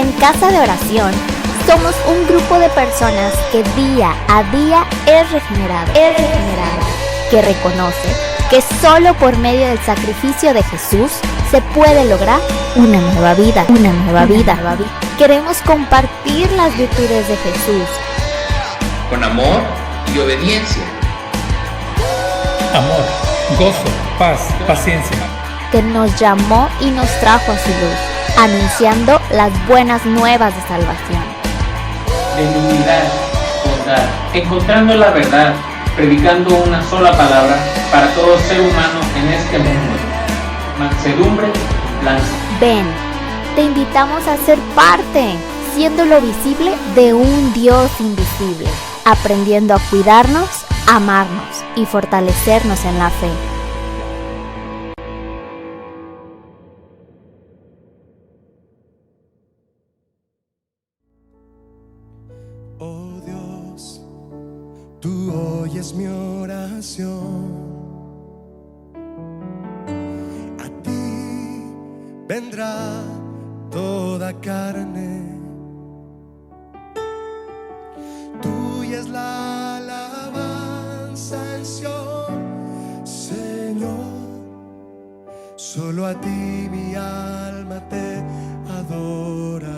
En Casa de Oración somos un grupo de personas que día a día es regenerado, que reconoce que solo por medio del sacrificio de Jesús se puede lograr una nueva vida. Queremos compartir las virtudes de Jesús con amor y obediencia. Amor, gozo, paz, paciencia. Que nos llamó y nos trajo a su luz, anunciando las buenas nuevas de salvación. Benignidad, bondad, encontrando la verdad, predicando una sola palabra para todo ser humano en este mundo. Mansedumbre, blanca. Ven, te invitamos a ser parte, siendo lo visible de un Dios invisible, aprendiendo a cuidarnos, amarnos y fortalecernos en la fe. Oh Dios, tú oyes mi oración. A ti vendrá toda carne. Tuya es la alabanza en Sion, Señor. Solo a ti mi alma te adorará.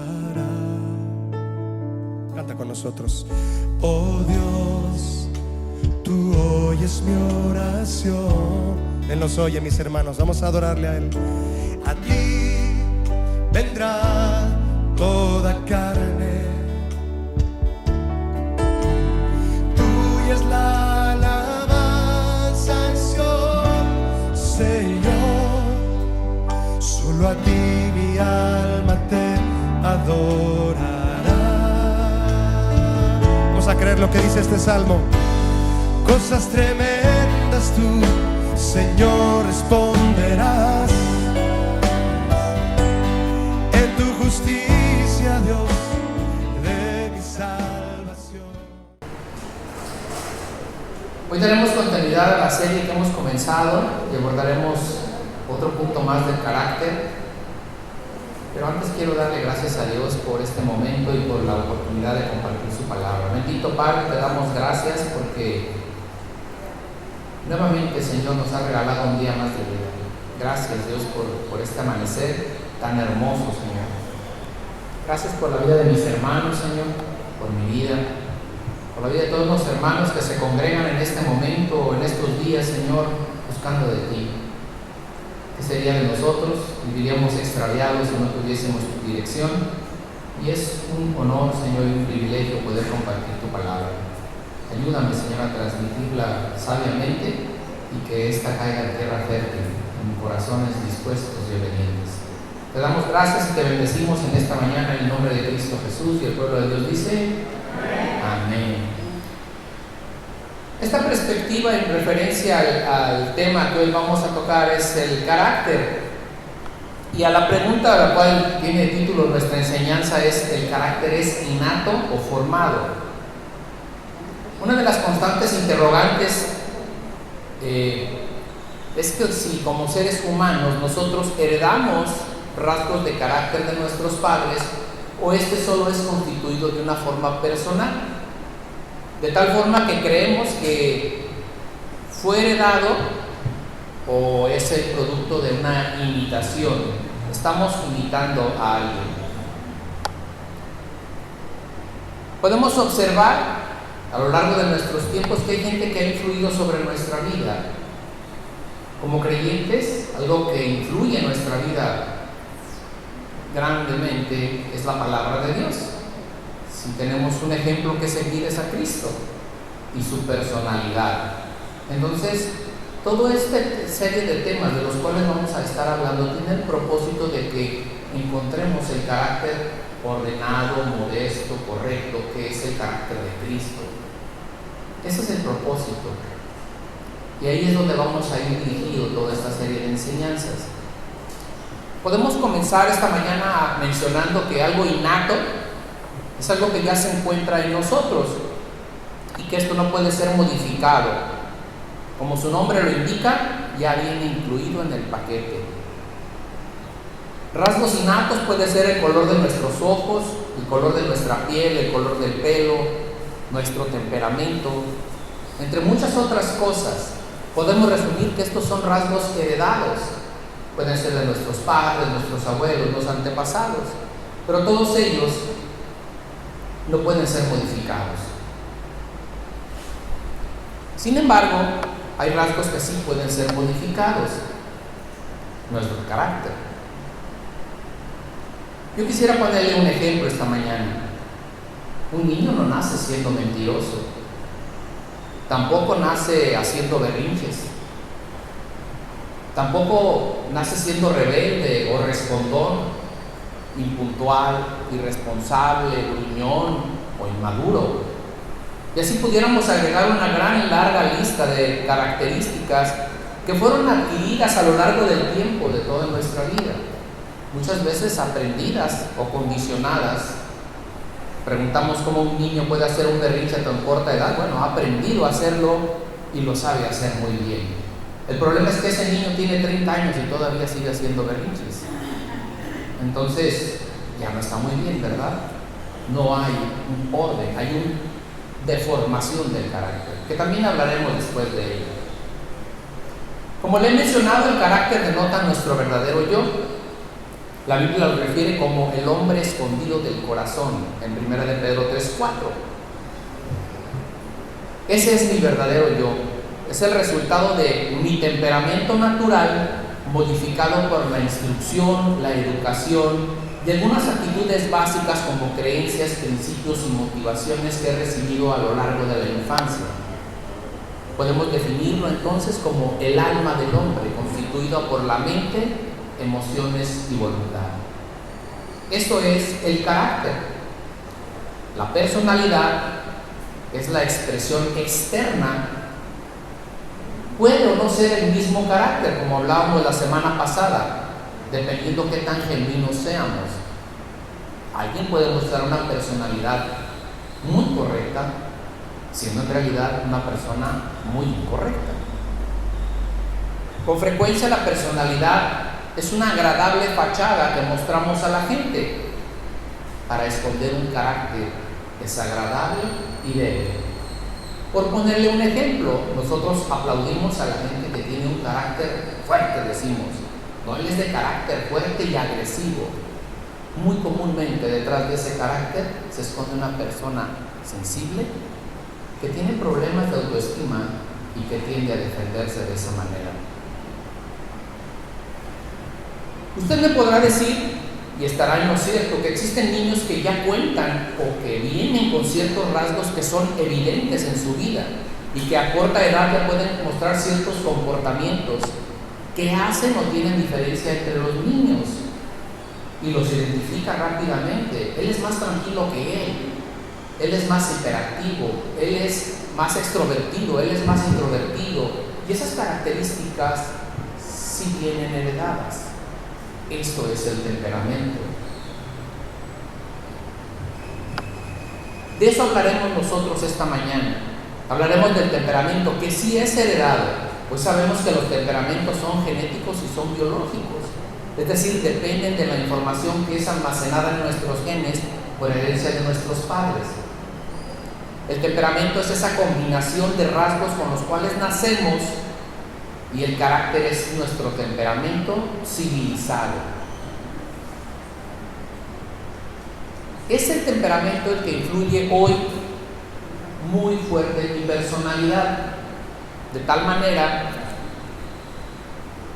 Canta con nosotros. Oh Dios, tú oyes mi oración. Él nos oye, mis hermanos, vamos a adorarle a Él. A ti vendrá toda carne. Tuya es la alabanza en Sion, Señor. Solo a ti mi alma te adorará. A creer lo que dice este salmo. Cosas tremendas tú, Señor, responderás. En tu justicia, Dios de mi salvación. Hoy daremos continuidad a la serie que hemos comenzado y abordaremos otro punto más del carácter. Pero antes quiero darle gracias a Dios por este momento y por la oportunidad de compartir su palabra. Bendito Padre, te damos gracias porque nuevamente, Señor, nos ha regalado un día más de vida. Gracias, Dios, por este amanecer tan hermoso, Señor. Gracias por la vida de mis hermanos, Señor, por mi vida, por la vida de todos los hermanos que se congregan en este momento o en estos días, Señor, buscando de ti. ¿Qué sería de nosotros? Viviríamos extraviados si no tuviésemos tu dirección. Y es un honor, Señor, y un privilegio poder compartir tu palabra. Ayúdame, Señor, a transmitirla sabiamente y que ésta caiga en tierra fértil, en corazones dispuestos y obedientes. Te damos gracias y te bendecimos en esta mañana en el nombre de Cristo Jesús, y el pueblo de Dios dice: Amén. Esta perspectiva en referencia al tema que hoy vamos a tocar es el carácter. Y a la pregunta a la cual tiene título nuestra enseñanza es: ¿el carácter es innato o formado? Una de las constantes interrogantes es que si como seres humanos nosotros heredamos rasgos de carácter de nuestros padres, o este solo es constituido de una forma personal. De tal forma que creemos que fue heredado o es el producto de una imitación. Estamos imitando a alguien. Podemos observar a lo largo de nuestros tiempos que hay gente que ha influido sobre nuestra vida. Como creyentes, algo que influye en nuestra vida grandemente es la palabra de Dios. Si tenemos un ejemplo que seguir es a Cristo y su personalidad. Entonces, toda esta serie de temas de los cuales vamos a estar hablando tiene el propósito de que encontremos el carácter ordenado, modesto, correcto, que es el carácter de Cristo. Ese es el propósito. Y ahí es donde vamos a ir dirigido toda esta serie de enseñanzas. Podemos comenzar esta mañana mencionando que algo innato es algo que ya se encuentra en nosotros y que esto no puede ser modificado. Como su nombre lo indica, ya viene incluido en el paquete. Rasgos innatos puede ser el color de nuestros ojos, el color de nuestra piel, el color del pelo, nuestro temperamento, entre muchas otras cosas. Podemos resumir que estos son rasgos heredados. Pueden ser de nuestros padres, nuestros abuelos, los antepasados, pero todos ellos no pueden ser modificados. Sin embargo, hay rasgos que sí pueden ser modificados. Nuestro carácter. Yo quisiera ponerle un ejemplo esta mañana. Un niño no nace siendo mentiroso, tampoco nace haciendo berrinches, tampoco nace siendo rebelde o respondón, impuntual, irresponsable, gruñón o inmaduro. Y así pudiéramos agregar una gran y larga lista de características que fueron adquiridas a lo largo del tiempo de toda nuestra vida, muchas veces aprendidas o condicionadas. Preguntamos cómo un niño puede hacer un berrinche a tan corta edad. Bueno, ha aprendido a hacerlo y lo sabe hacer muy bien. El problema es que ese niño tiene 30 años y todavía sigue haciendo berrinches. Entonces, ya no está muy bien, ¿verdad? No hay un orden, hay una deformación del carácter, que también hablaremos después de ello. Como le he mencionado, el carácter denota nuestro verdadero yo. La Biblia lo refiere como el hombre escondido del corazón, en 1 de Pedro 3:4. Ese es mi verdadero yo. Es el resultado de mi temperamento natural, modificado por la instrucción, la educación y algunas actitudes básicas como creencias, principios y motivaciones que he recibido a lo largo de la infancia. Podemos definirlo entonces como el alma del hombre, constituido por la mente, emociones y voluntad. Esto es el carácter. La personalidad es la expresión externa. Puede o no ser el mismo carácter, como hablábamos la semana pasada, dependiendo qué tan genuinos seamos. Alguien puede mostrar una personalidad muy correcta, siendo en realidad una persona muy incorrecta. Con frecuencia la personalidad es una agradable fachada que mostramos a la gente para esconder un carácter desagradable y débil. Por ponerle un ejemplo, nosotros aplaudimos a la gente que tiene un carácter fuerte, decimos. No, él es de carácter fuerte y agresivo. Muy comúnmente detrás de ese carácter se esconde una persona sensible que tiene problemas de autoestima y que tiende a defenderse de esa manera. Usted me podrá decir, y estará en lo cierto, que existen niños que ya cuentan o que vienen con ciertos rasgos que son evidentes en su vida y que a corta edad ya pueden mostrar ciertos comportamientos que hacen o tienen diferencia entre los niños y los identifica rápidamente. Él es más tranquilo que él es más hiperactivo, él es más extrovertido, él es más introvertido, y esas características sí vienen heredadas. Esto es el temperamento. De eso hablaremos nosotros esta mañana. Hablaremos del temperamento que sí es heredado, pues sabemos que los temperamentos son genéticos y son biológicos, es decir, dependen de la información que es almacenada en nuestros genes por herencia de nuestros padres. El temperamento es esa combinación de rasgos con los cuales nacemos, y el carácter es nuestro temperamento civilizado. Es el temperamento el que influye hoy muy fuerte en mi personalidad, de tal manera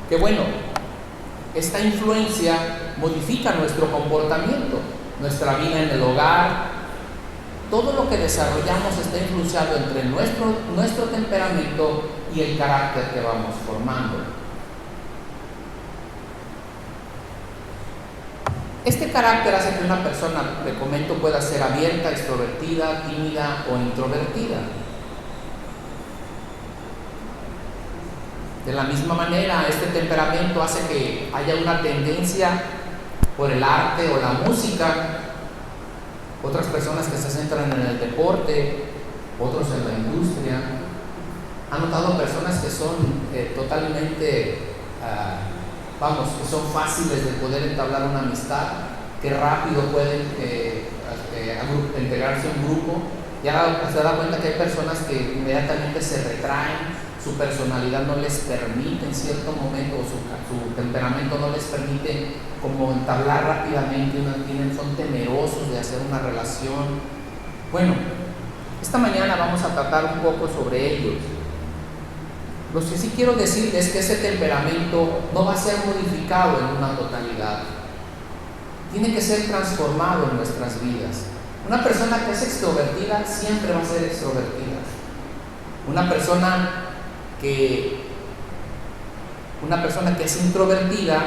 que, bueno, esta influencia modifica nuestro comportamiento, nuestra vida en el hogar. Todo lo que desarrollamos está influenciado entre nuestro temperamento y el carácter que vamos formando. Este carácter hace que una persona, le comento, pueda ser abierta, extrovertida, tímida o introvertida. De la misma manera, este temperamento hace que haya una tendencia por el arte o la música. Otras personas que se centran en el deporte, otros en la industria. Han notado personas que son totalmente que son fáciles de poder entablar una amistad, que rápido pueden integrarse a un grupo. Ya se da cuenta que hay personas que inmediatamente se retraen, su personalidad no les permite en cierto momento, o su temperamento no les permite como entablar rápidamente, son temerosos de hacer una relación. Bueno, esta mañana vamos a tratar un poco sobre ellos. Lo que sí quiero decirles es que ese temperamento no va a ser modificado en una totalidad. Tiene que ser transformado en nuestras vidas. Una persona que es extrovertida siempre va a ser extrovertida. Una persona que es introvertida,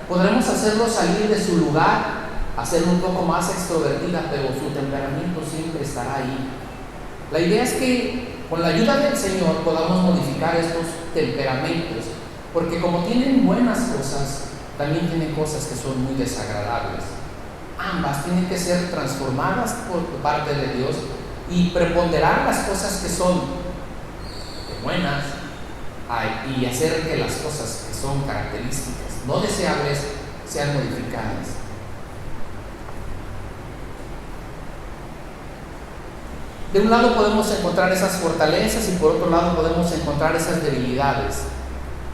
podremos hacerlo salir de su lugar, hacerlo un poco más extrovertida, pero su temperamento siempre estará ahí. La idea es que con la ayuda del Señor podamos modificar estos temperamentos, porque como tienen buenas cosas, también tienen cosas que son muy desagradables. Ambas tienen que ser transformadas por parte de Dios y preponderar las cosas que son buenas y hacer que las cosas que son características no deseables sean modificadas. De un lado podemos encontrar esas fortalezas y por otro lado podemos encontrar esas debilidades.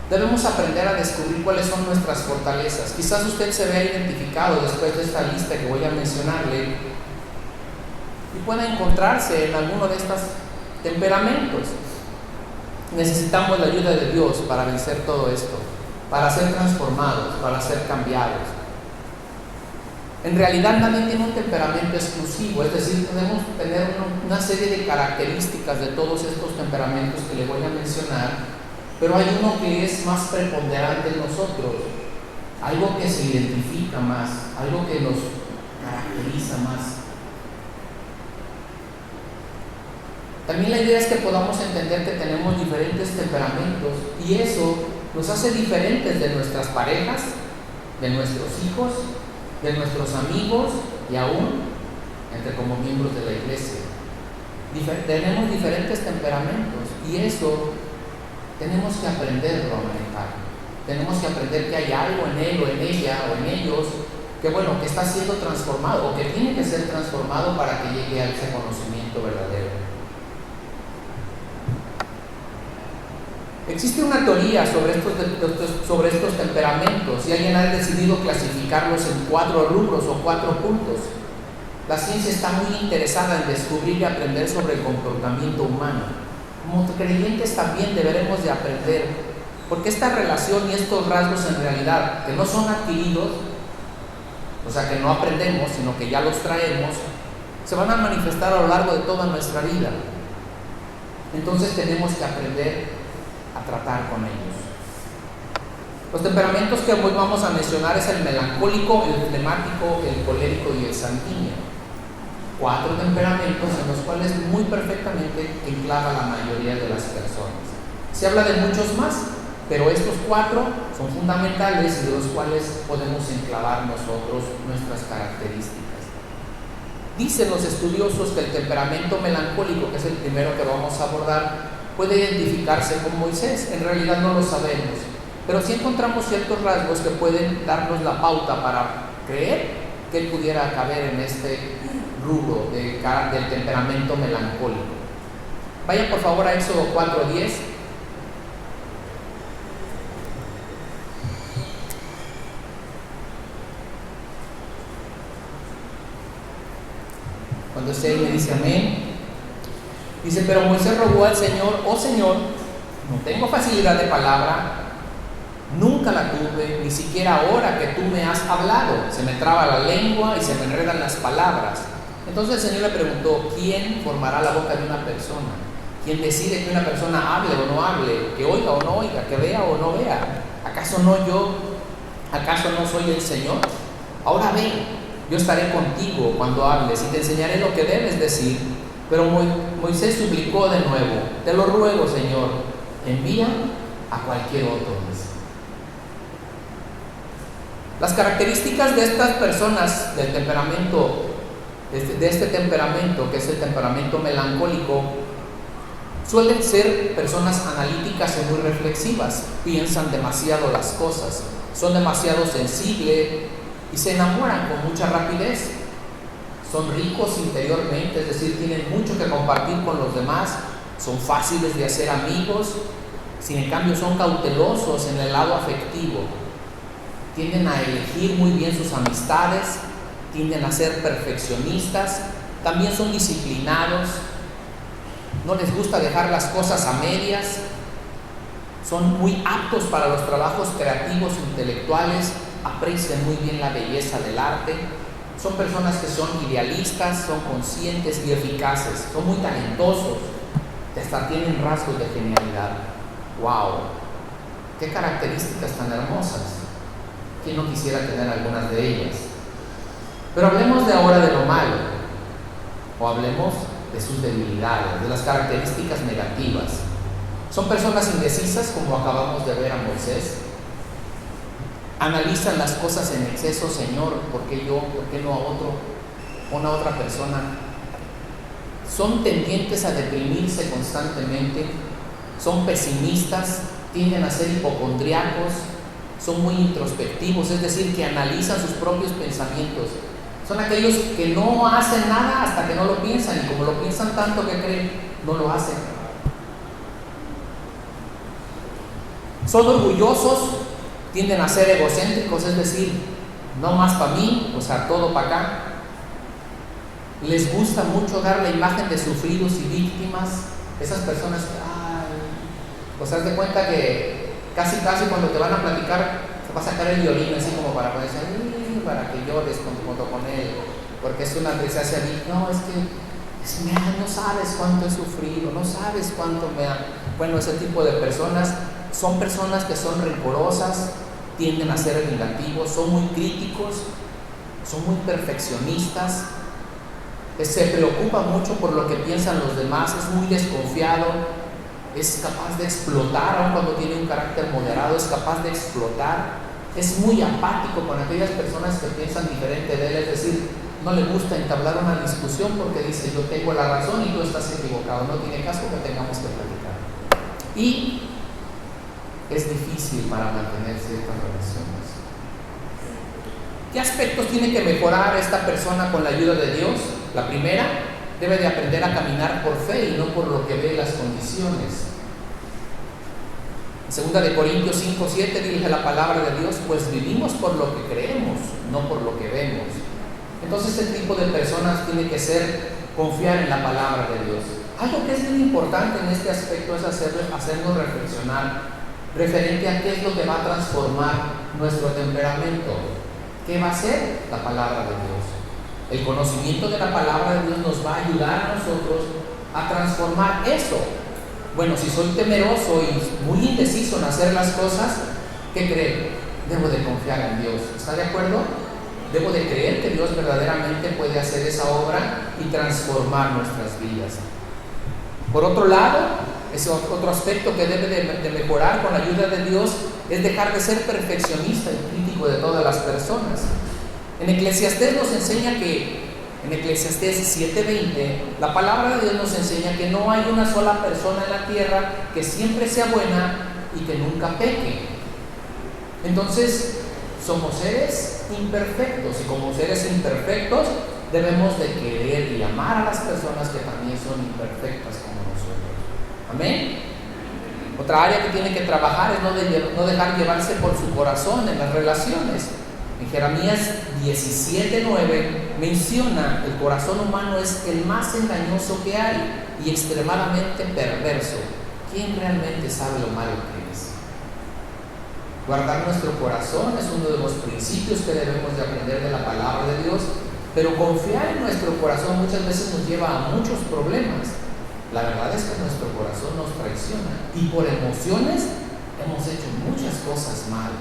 Debemos aprender a descubrir cuáles son nuestras fortalezas. Quizás usted se vea identificado después de esta lista que voy a mencionarle y pueda encontrarse en alguno de estos temperamentos. Necesitamos la ayuda de Dios para vencer todo esto, para ser transformados, para ser cambiados. En realidad nadie tiene un temperamento exclusivo, es decir, podemos tener una serie de características de todos estos temperamentos que le voy a mencionar, pero hay uno que es más preponderante en nosotros, algo que se identifica más, algo que nos caracteriza más. También la idea es que podamos entender que tenemos diferentes temperamentos y eso nos hace diferentes de nuestras parejas, de nuestros hijos, de nuestros amigos y aún entre como miembros de la iglesia. Tenemos diferentes temperamentos y eso tenemos que aprenderlo a manejar. Tenemos que aprender que hay algo en él o en ella o en ellos que está siendo transformado o que tiene que ser transformado para que llegue a ese conocimiento verdadero. Existe una teoría sobre estos temperamentos y alguien ha decidido clasificarlos en 4 rubros o 4 puntos. La ciencia está muy interesada en descubrir y aprender sobre el comportamiento humano. Como creyentes también deberemos de aprender, porque esta relación y estos rasgos en realidad que no son adquiridos, o sea que no aprendemos, sino que ya los traemos, se van a manifestar a lo largo de toda nuestra vida. Entonces tenemos que aprender a tratar con ellos. Los temperamentos que hoy vamos a mencionar es el melancólico, el flemático, el colérico y el sanguíneo. 4 temperamentos en los cuales muy perfectamente enclava la mayoría de las personas. Se habla de muchos más, pero estos 4 son fundamentales y de los cuales podemos enclavar nosotros nuestras características. Dicen los estudiosos que el temperamento melancólico, que es el primero que vamos a abordar, puede identificarse con Moisés. En realidad no lo sabemos, pero sí encontramos ciertos rasgos que pueden darnos la pauta para creer que él pudiera caber en este rubro del temperamento melancólico. Vayan por favor a Éxodo 4:10. Cuando esté ahí me dice amén. Dice, pero Moisés rogó al Señor: oh Señor, no tengo facilidad de palabra, nunca la tuve, ni siquiera ahora que tú me has hablado. Se me traba la lengua y se me enredan las palabras. Entonces el Señor le preguntó: ¿quién formará la boca de una persona? ¿Quién decide que una persona hable o no hable? ¿Que oiga o no oiga? ¿Que vea o no vea? ¿Acaso no soy el Señor? Ahora ven, yo estaré contigo cuando hables y te enseñaré lo que debes decir. Pero Moisés suplicó de nuevo: te lo ruego, Señor, envía a cualquier otro. Las características de estas personas del temperamento, de este temperamento, que es el temperamento melancólico, suelen ser personas analíticas y muy reflexivas. Piensan demasiado las cosas, son demasiado sensibles y se enamoran con mucha rapidez. Son ricos interiormente, es decir, tienen mucho que compartir con los demás, son fáciles de hacer amigos, sin en cambio son cautelosos en el lado afectivo. Tienden a elegir muy bien sus amistades, tienden a ser perfeccionistas, también son disciplinados, no les gusta dejar las cosas a medias, son muy aptos para los trabajos creativos e intelectuales, aprecian muy bien la belleza del arte, son personas que son idealistas, son conscientes y eficaces, son muy talentosos, hasta tienen rasgos de genialidad. ¡Wow! ¡Qué características tan hermosas! ¿Quién no quisiera tener algunas de ellas? Pero hablemos de ahora de lo malo, o hablemos de sus debilidades, de las características negativas. Son personas indecisas, como acabamos de ver a Moisés. Analizan las cosas en exceso. Señor, ¿por qué yo? ¿Por qué no a una otra persona? Son tendientes a deprimirse constantemente, son pesimistas, tienden a ser hipocondriacos, son muy introspectivos, es decir, que analizan sus propios pensamientos. Son aquellos que no hacen nada hasta que no lo piensan, y como lo piensan tanto que creen, no lo hacen. Son orgullosos, tienden a ser egocéntricos, es decir, no más para mí, o sea, todo para acá. Les gusta mucho dar la imagen de sufridos y víctimas. Esas personas, pues haz de cuenta que casi cuando te van a platicar, te va a sacar el violín así como para poder decir, para que llores junto con él, porque es una tristeza hacia mí. No, es que no sabes cuánto he sufrido, no sabes cuánto me ha... Bueno, ese tipo de personas son personas que son rencorosas, tienden a ser vengativos, son muy críticos, son muy perfeccionistas, se preocupa mucho por lo que piensan los demás, es muy desconfiado, es capaz de explotar, aun cuando tiene un carácter moderado, es capaz de explotar, es muy apático con aquellas personas que piensan diferente de él, es decir, no le gusta entablar una discusión porque dice, yo tengo la razón y tú estás equivocado, no tiene caso que tengamos que platicar. Y es difícil para mantener ciertas relaciones. ¿Qué aspectos tiene que mejorar esta persona con la ayuda de Dios? La primera, debe de aprender a caminar por fe y no por lo que ve las condiciones. En 2 Corintios 5:7 dice la palabra de Dios, pues vivimos por lo que creemos, no por lo que vemos. Entonces este tipo de personas tiene que confiar en la palabra de Dios. Algo que es muy importante en este aspecto es hacernos reflexionar referente a qué es lo que va a transformar nuestro temperamento. ¿Qué va a ser? La palabra de Dios. El conocimiento de la palabra de Dios nos va a ayudar a nosotros a transformar eso. Bueno, si soy temeroso y muy indeciso en hacer las cosas, ¿qué creo? Debo de confiar en Dios. ¿Está de acuerdo? Debo de creer que Dios verdaderamente puede hacer esa obra y transformar nuestras vidas. Por otro lado, ese otro aspecto que debe de mejorar con la ayuda de Dios es dejar de ser perfeccionista y crítico de todas las personas. En Eclesiastés nos enseña que, en Eclesiastés 7:20, la palabra de Dios nos enseña que no hay una sola persona en la tierra que siempre sea buena y que nunca peque. Entonces, somos seres imperfectos, y como seres imperfectos debemos de querer y amar a las personas que también son imperfectas como nosotros. Amén. Otra área que tiene que trabajar es no dejar llevarse por su corazón en las relaciones. En Jeremías 17:9 menciona el corazón humano es el más engañoso que hay y extremadamente perverso. ¿Quién realmente sabe lo malo que es? Guardar nuestro corazón es uno de los principios que debemos de aprender de la palabra de Dios, pero confiar en nuestro corazón muchas veces nos lleva a muchos problemas. La verdad es que nuestro corazón nos traiciona y por emociones hemos hecho muchas cosas mal.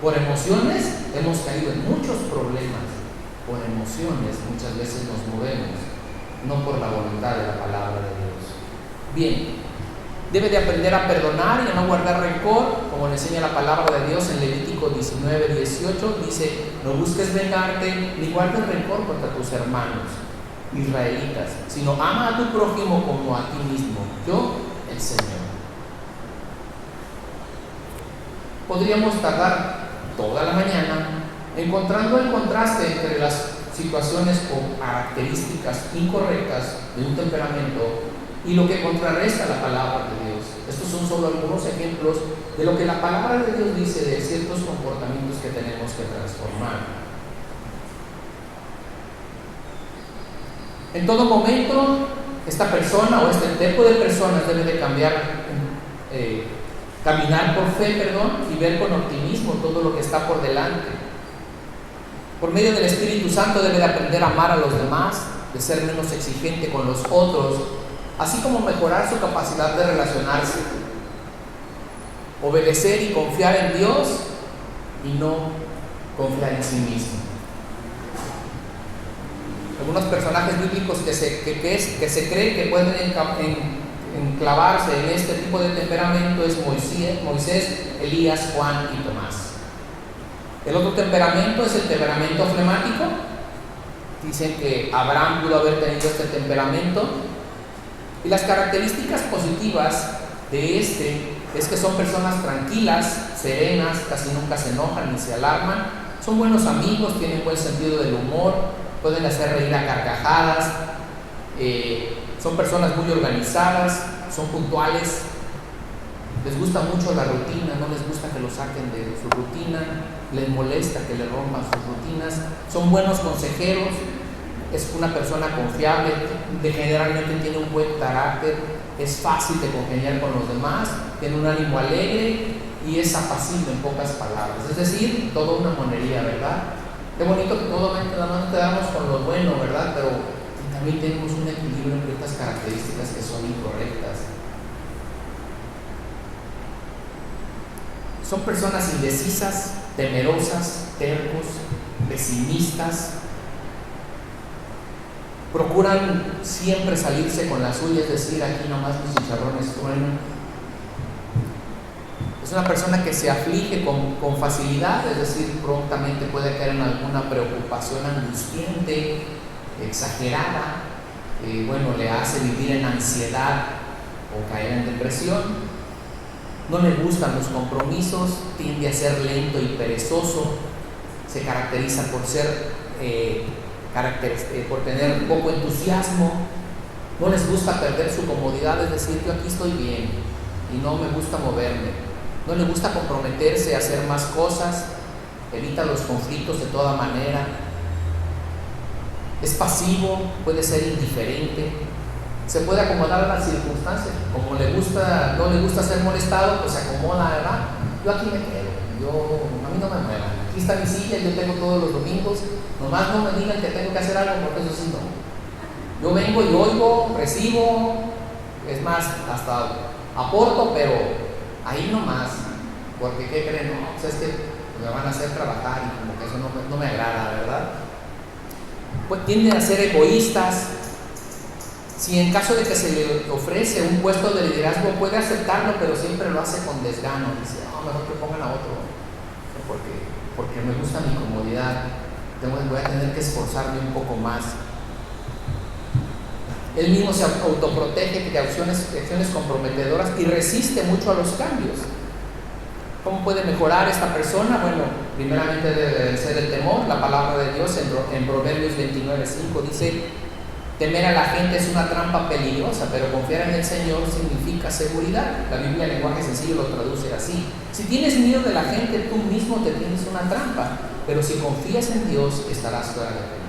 Por emociones hemos caído en muchos problemas. Por emociones muchas veces nos movemos, no por la voluntad de la palabra de Dios. Bien, debe de aprender a perdonar y a no guardar rencor, como le enseña la palabra de Dios en Levítico 19:18. Dice, no busques vengarte ni guardes rencor contra tus hermanos israelitas, sino ama a tu prójimo como a ti mismo. Yo, el Señor. Podríamos tardar toda la mañana, encontrando el contraste entre las situaciones o características incorrectas de un temperamento y lo que contrarresta la palabra de Dios. Estos son solo algunos ejemplos de lo que la palabra de Dios dice de ciertos comportamientos que tenemos que transformar. En todo momento, esta persona o este tipo de personas debe de caminar por fe, y ver con optimismo todo lo que está por delante. Por medio del Espíritu Santo debe de aprender a amar a los demás, de ser menos exigente con los otros, así como mejorar su capacidad de relacionarse, obedecer y confiar en Dios y no confiar en sí mismo. Algunos personajes bíblicos que se cree que pueden enclavarse en este tipo de temperamento es Moisés, Elías, Juan y Tomás. El otro temperamento es el temperamento flemático. Dicen que Abraham pudo haber tenido este temperamento. Y las características positivas de es que son personas tranquilas, serenas, casi nunca se enojan ni se alarman, son buenos amigos, tienen buen sentido del humor, pueden hacer reír a carcajadas, son personas muy organizadas, son puntuales, les gusta mucho la rutina, no les gusta que lo saquen de su rutina, les molesta que le rompan sus rutinas, son buenos consejeros, es una persona confiable, generalmente tiene un buen carácter, es fácil de congeniar con los demás, tiene un ánimo alegre y es apacible en pocas palabras. Es decir, toda una monería, ¿verdad? Qué bonito que todo nada más nos quedamos con lo bueno, ¿verdad? Pero también tenemos un equilibrio entre estas características que son incorrectas. Son personas indecisas, temerosas, tercos, pesimistas. Procuran siempre salirse con la suya, es decir, aquí nomás mis chicharrones truenan. Es una persona que se aflige con facilidad, es decir, prontamente puede caer en alguna preocupación angustiante, exagerada, le hace vivir en ansiedad o caer en depresión. No le gustan los compromisos, tiende a ser lento y perezoso, se caracteriza por por tener poco entusiasmo, no les gusta perder su comodidad, es decir, yo aquí estoy bien y no me gusta moverme, no le gusta comprometerse a hacer más cosas, evita los conflictos de toda manera, es pasivo, puede ser indiferente, se puede acomodar a las circunstancias, como no le gusta ser molestado, pues se acomoda, ¿verdad? Yo aquí me quedo, a mí no me muevan, aquí está mi silla, yo tengo todos los domingos, nomás no me digan que tengo que hacer algo, porque eso sí no. Yo vengo y oigo, recibo, es más, hasta aporto, pero ahí nomás, porque ¿qué creen? No, pues es que me van a hacer trabajar y como que eso no me agrada, ¿verdad? Pues tienden a ser egoístas. Si en caso de que se le ofrece un puesto de liderazgo, puede aceptarlo, pero siempre lo hace con desgano. Dice, mejor que pongan a otro, porque me gusta mi comodidad, voy a tener que esforzarme un poco más. Él mismo se autoprotege de acciones comprometedoras y resiste mucho a los cambios. ¿Cómo puede mejorar esta persona? Bueno, primeramente debe ser el temor. La palabra de Dios en Proverbios 29:5 dice: temer a la gente es una trampa peligrosa, pero confiar en el Señor significa seguridad. La Biblia en lenguaje sencillo lo traduce así. Si tienes miedo de la gente, tú mismo te tienes una trampa, pero si confías en Dios, estarás fuera de peligro.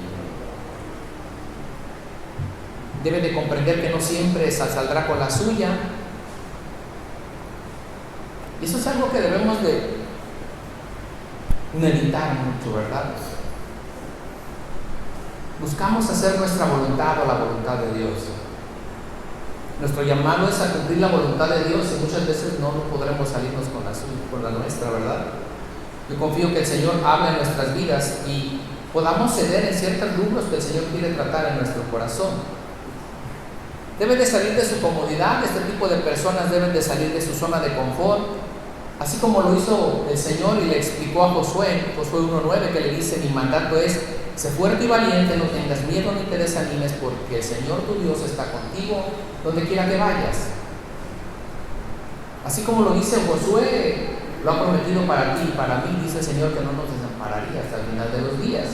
Debe de comprender que no siempre saldrá con la suya. Y eso es algo que debemos de meditar mucho, ¿verdad? Buscamos hacer nuestra voluntad o la voluntad de Dios. Nuestro llamado es a cumplir la voluntad de Dios y muchas veces no podremos salirnos con la nuestra, ¿verdad? Yo confío que el Señor hable en nuestras vidas y podamos ceder en ciertos rubros que el Señor quiere tratar en nuestro corazón. Deben de salir de su comodidad, este tipo de personas deben de salir de su zona de confort, así como lo hizo el Señor y le explicó a Josué 1:9, que le dice: mi mandato es: sé fuerte y valiente, no tengas miedo ni te desanimes, porque el Señor tu Dios está contigo donde quiera que vayas. Así como lo dice Josué, lo ha prometido para ti y para mí. Dice el Señor que no nos desampararía hasta el final de los días.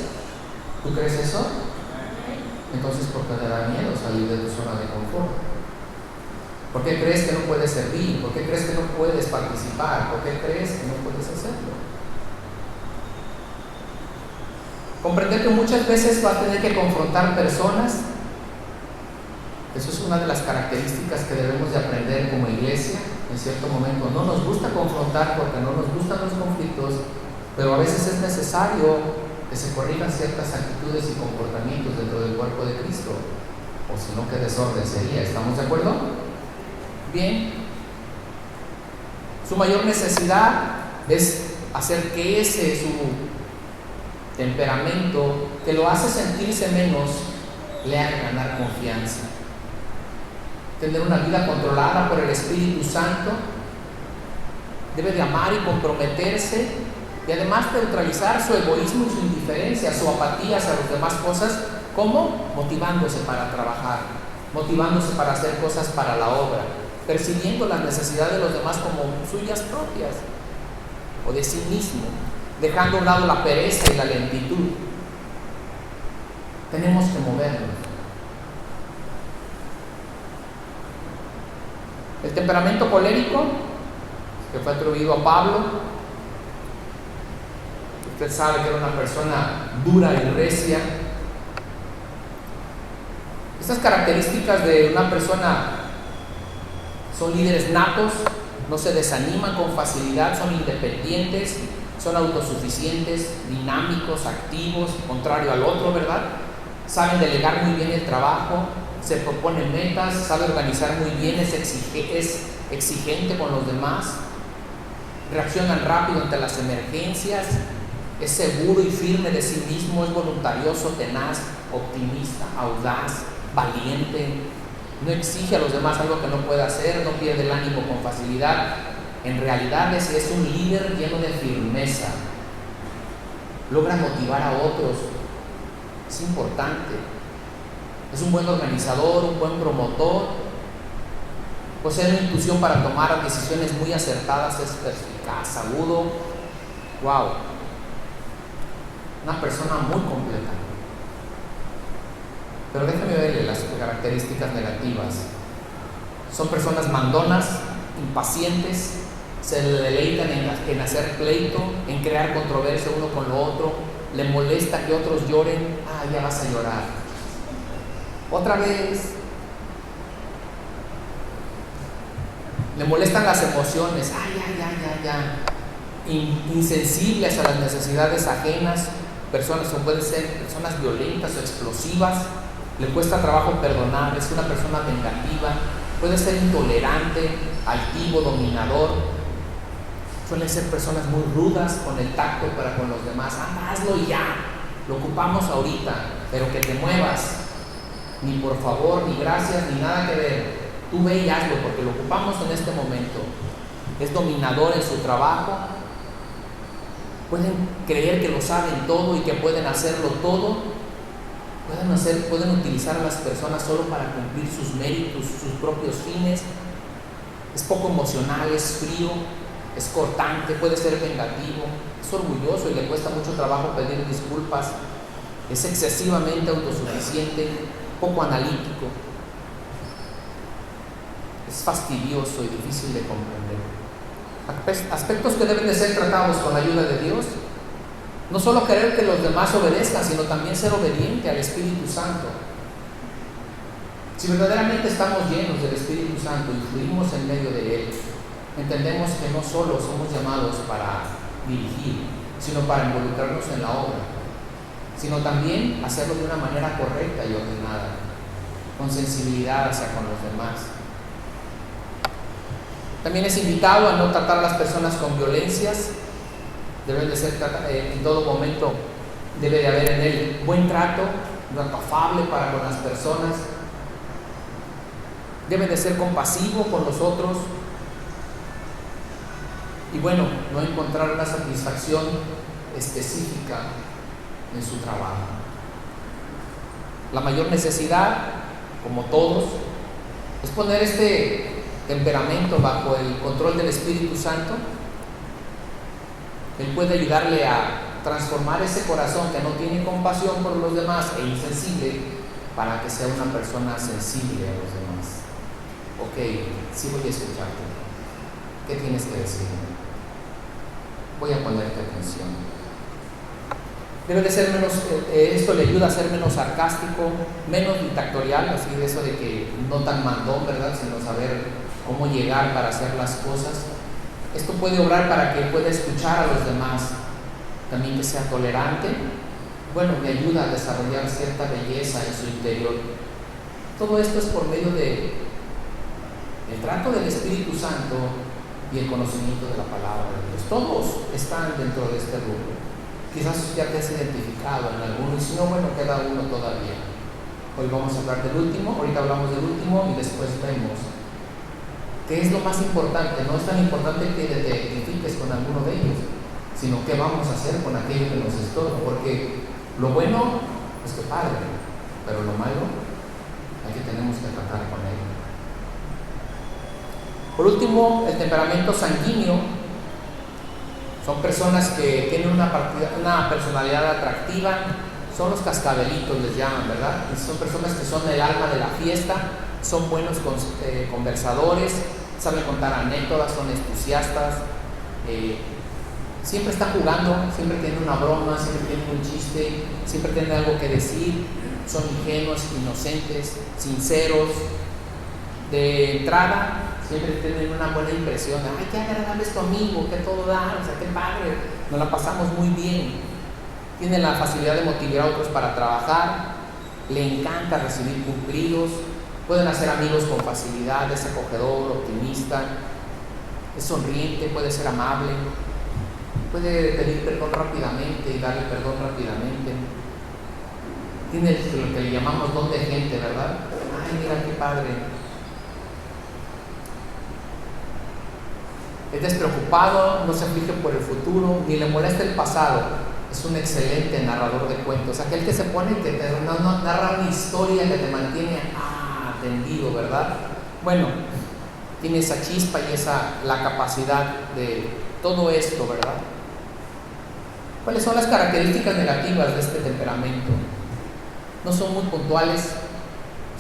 ¿Tú crees eso? Entonces, ¿por qué te da miedo salir de tu zona de confort? ¿Por qué crees que no puedes servir? ¿Por qué crees que no puedes participar? ¿Por qué crees que no puedes hacerlo? Comprender que muchas veces va a tener que confrontar personas. Eso es una de las características que debemos de aprender como iglesia. En cierto momento no nos gusta confrontar porque no nos gustan los conflictos, pero a veces es necesario que se corrijan ciertas actitudes y comportamientos dentro del cuerpo de Cristo, o si no, qué desorden sería. ¿Estamos de acuerdo? Bien. Su mayor necesidad es hacer que ese su temperamento, que lo hace sentirse menos, le haga ganar confianza. Tener una vida controlada por el Espíritu Santo, debe de amar y comprometerse, y además neutralizar su egoísmo y su indiferencia, su apatía hacia las demás cosas. ¿Cómo? Motivándose para trabajar, motivándose para hacer cosas para la obra, percibiendo las necesidades de los demás como suyas propias o de sí mismo, dejando a un lado la pereza y la lentitud. Tenemos que movernos. El temperamento colérico, que fue atribuido a Pablo, usted sabe que era una persona dura y recia. Estas características de una persona son líderes natos, no se desaniman con facilidad, son independientes, son autosuficientes, dinámicos, activos, contrario al otro, ¿verdad? Saben delegar muy bien el trabajo, se proponen metas, sabe organizar muy bien, es exigente con los demás, reaccionan rápido ante las emergencias, es seguro y firme de sí mismo, es voluntarioso, tenaz, optimista, audaz, valiente, no exige a los demás algo que no puede hacer, no pierde el ánimo con facilidad. En realidad es un líder lleno de firmeza, logra motivar a otros, es importante, es un buen organizador, un buen promotor, posee una intuición para tomar decisiones muy acertadas, es perspicaz, agudo, wow, una persona muy completa. Pero déjame verle las características negativas. Son personas mandonas, impacientes, se deleitan en hacer pleito, en crear controversia uno con lo otro, le molesta que otros lloren, ya vas a llorar. Otra vez. Le molestan las emociones, insensibles a las necesidades ajenas, personas que pueden ser personas violentas o explosivas, le cuesta trabajo perdonar, es una persona vengativa, puede ser intolerante, altivo, dominador, suelen ser personas muy rudas con el tacto para con los demás. Hazlo y ya, lo ocupamos ahorita, pero que te muevas, ni por favor, ni gracias, ni nada que ver. Tú ve y hazlo porque lo ocupamos en este momento. Es dominador en su trabajo. Pueden creer que lo saben todo y que pueden hacerlo todo. Pueden utilizar a las personas solo para cumplir sus méritos, sus propios fines. Es poco emocional, es frío, es cortante, puede ser vengativo, es orgulloso y le cuesta mucho trabajo pedir disculpas. Es excesivamente autosuficiente, poco analítico. Es fastidioso y difícil de comprender. Aspectos que deben de ser tratados con la ayuda de Dios. No solo querer que los demás obedezcan, sino también ser obediente al Espíritu Santo. Si verdaderamente estamos llenos del Espíritu Santo y fluimos en medio de Él, entendemos que no solo somos llamados para dirigir, sino para involucrarnos en la obra, sino también hacerlo de una manera correcta y ordenada, con sensibilidad hacia con los demás. También es invitado a no tratar a las personas con violencias. Deben de ser en todo momento, debe de haber en él buen trato, un trato afable para con las personas. Debe de ser compasivo con los otros. Y bueno, no encontrar una satisfacción específica en su trabajo. La mayor necesidad, como todos, es poner este temperamento bajo el control del Espíritu Santo Él puede ayudarle a transformar ese corazón que no tiene compasión por los demás e insensible para que sea una persona sensible a los demás. Ok, sí voy a escucharte. ¿Qué tienes que decir? Voy a ponerte atención. Debe de ser menos, esto le ayuda a ser menos sarcástico, menos dictatorial, así de eso de que no tan mandón, ¿verdad? Sino saber cómo llegar para hacer las cosas. Esto puede obrar para que pueda escuchar a los demás, también que sea tolerante. Bueno, me ayuda a desarrollar cierta belleza en su interior. Todo esto es por medio de el trato del Espíritu Santo y el conocimiento de la palabra de Dios. Todos están dentro de este rubro. Quizás ya te has identificado en alguno, y si no, bueno, queda uno todavía. Hoy vamos a hablar del último, ahorita hablamos del último y después vemos qué es lo más importante. No es tan importante que te identifiques con alguno de ellos, sino qué vamos a hacer con aquello que nos estorba, porque lo bueno es que padre, pero lo malo aquí tenemos que tratar con él. Por último, el temperamento sanguíneo. Son personas que tienen una personalidad atractiva, son los cascabelitos, les llaman, ¿verdad? Son personas que son el alma de la fiesta, son buenos conversadores, saben contar anécdotas, son entusiastas, siempre están jugando, siempre tienen una broma, siempre tienen un chiste, siempre tienen algo que decir, son ingenuos, inocentes, sinceros. De entrada, siempre tienen una buena impresión. Ay, qué agradable es tu amigo, que todo da, o sea, qué padre, nos la pasamos muy bien. Tienen la facilidad de motivar a otros para trabajar, le encanta recibir cumplidos, pueden hacer amigos con facilidad, es acogedor, optimista, es sonriente, puede ser amable, puede pedir perdón rápidamente y darle perdón rápidamente. Tiene lo que le llamamos don de gente, ¿verdad? Ay, mira qué padre. Es despreocupado, no se aflige por el futuro, ni le molesta el pasado. Es un excelente narrador de cuentos. Aquel que se pone que te narra una historia que te mantiene atendido, ¿verdad? Bueno, tiene esa chispa y la capacidad de todo esto, ¿verdad? ¿Cuáles son las características negativas de este temperamento? No son muy puntuales,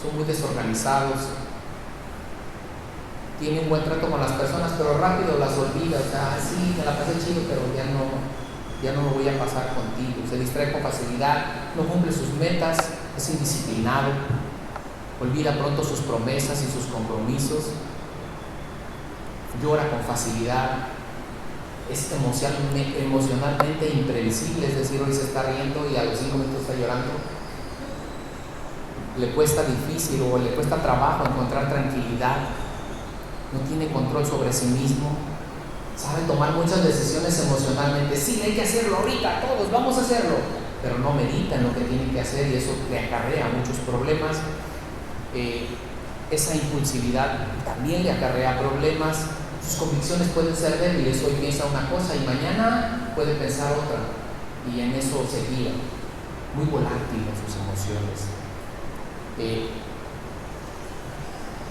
son muy desorganizados, tiene un buen trato con las personas, pero rápido las olvida. O sea, sí, me la pasé chido, pero ya no me voy a pasar contigo. Se distrae con facilidad, no cumple sus metas, es indisciplinado, olvida pronto sus promesas y sus compromisos, llora con facilidad, es emocionalmente imprevisible, es decir, hoy se está riendo y a los 5 minutos está llorando. Le cuesta difícil o le cuesta trabajo encontrar tranquilidad. No tiene control sobre sí mismo, sabe tomar muchas decisiones emocionalmente. Sí, hay que hacerlo ahorita, todos vamos a hacerlo, pero no medita en lo que tiene que hacer y eso le acarrea muchos problemas. Esa impulsividad también le acarrea problemas. Sus convicciones pueden ser débiles, hoy piensa una cosa y mañana puede pensar otra, y en eso se guía. Muy volátil en sus emociones.